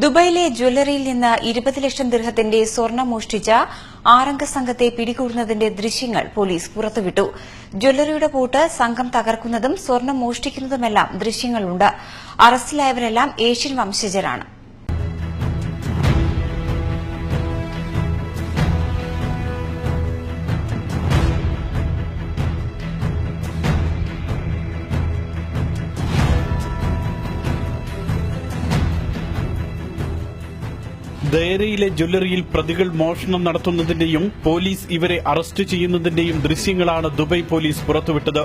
ദുബൈയിലെ ജ്വല്ലറിയിൽ നിന്ന് 20 ലക്ഷം ദിർഹത്തിന്റെ സ്വർണ്ണം മോഷ്ടിച്ച 6 സംഘത്തെ പിടികൂടുന്നതിന്റെ ദൃശ്യങ്ങൾ പോലീസ് പുറത്തുവിട്ടു. ജ്വല്ലറിയുടെ പൂട്ട് സംഘം തകർക്കുന്നതും സ്വർണ്ണം മോഷ്ടിക്കുന്നതുമെല്ലാം ദൃശ്യങ്ങളുണ്ട്. അറസ്റ്റിലായവരെല്ലാം ഏഷ്യൻ വംശജരാണ്. ദയരയിലെ ജ്വല്ലറിയിൽ പ്രതികൾ മോഷണം നടത്തുന്നതിന്റെയും പോലീസ് ഇവരെ അറസ്റ്റ് ചെയ്യുന്നതിന്റെയും ദൃശ്യങ്ങളാണ് ദുബൈ പോലീസ് പുറത്തുവിട്ടത്.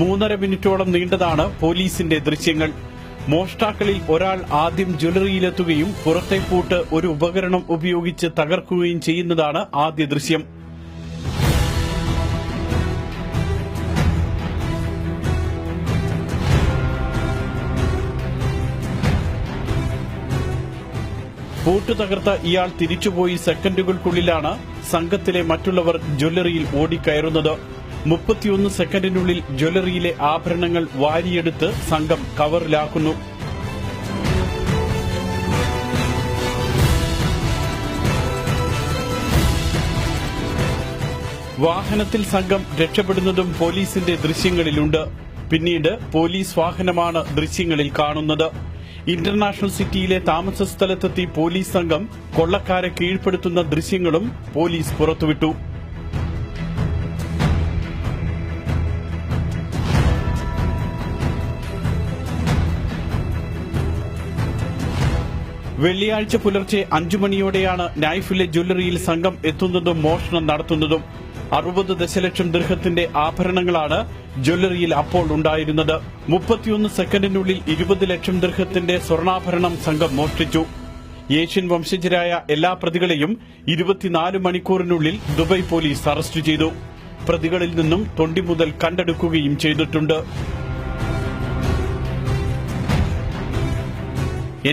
3.5 മിനിറ്റോളം നീണ്ടതാണ് പോലീസിന്റെ ദൃശ്യങ്ങൾ. മോഷ്ടാക്കളിൽ ഒരാൾ ആദ്യം ജ്വല്ലറിയിലെത്തുകയും പുറത്തെ പൂട്ട് ഒരു ഉപകരണം ഉപയോഗിച്ച് തകർക്കുകയും ചെയ്യുന്നതാണ് ആദ്യ ദൃശ്യം. പൂട്ട് തകർത്ത ഇയാൾ തിരിച്ചുപോയി സെക്കൻഡുകൾക്കുള്ളിലാണ് സംഘത്തിലെ മറ്റുള്ളവർ ജ്വല്ലറിയിൽ ഓടിക്കയറുന്നത്. 31 സെക്കൻഡിനുള്ളിൽ ജ്വല്ലറിയിലെ ആഭരണങ്ങൾ വാരിയെടുത്ത് സംഘം കവറിലാക്കുന്നു. വാഹനത്തിൽ സംഘം രക്ഷപ്പെടുന്നതും പോലീസിന്റെ ദൃശ്യങ്ങളിലുണ്ട്. പിന്നീട് പോലീസ് വാഹനമാണ് ദൃശ്യങ്ങളിൽ കാണുന്നത്. ഇന്റർനാഷണൽ സിറ്റിയിലെ താമസ സ്ഥലത്തെത്തി പോലീസ് സംഘം കൊള്ളക്കാരെ കീഴ്പ്പെടുത്തുന്ന ദൃശ്യങ്ങളും പോലീസ് പുറത്തുവിട്ടു. വെള്ളിയാഴ്ച പുലർച്ചെ 5 മണിയോടെയാണ് നൈഫിലെ ജ്വല്ലറിയിൽ സംഘം എത്തുന്നതും മോഷണം നടത്തുന്നതും. 60 ദശലക്ഷം ദിർഹത്തിന്റെ ആഭരണങ്ങളാണ് ജ്വല്ലറിയിൽ അപ്പോൾ ഉണ്ടായിരുന്നത്. 31 സെക്കൻഡിനുള്ളിൽ 20 ലക്ഷം ദിർഹത്തിന്റെ സ്വർണ്ണാഭരണം സംഘം മോഷ്ടിച്ചു. ഏഷ്യൻ വംശജരായ എല്ലാ പ്രതികളെയും 24 മണിക്കൂറിനുള്ളിൽ ദുബൈ പോലീസ് അറസ്റ്റ് ചെയ്തു. പ്രതികളിൽ നിന്നും തൊണ്ടി മുതൽ കണ്ടെടുക്കുകയും ചെയ്തിട്ടുണ്ട്.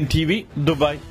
NTV, Dubai.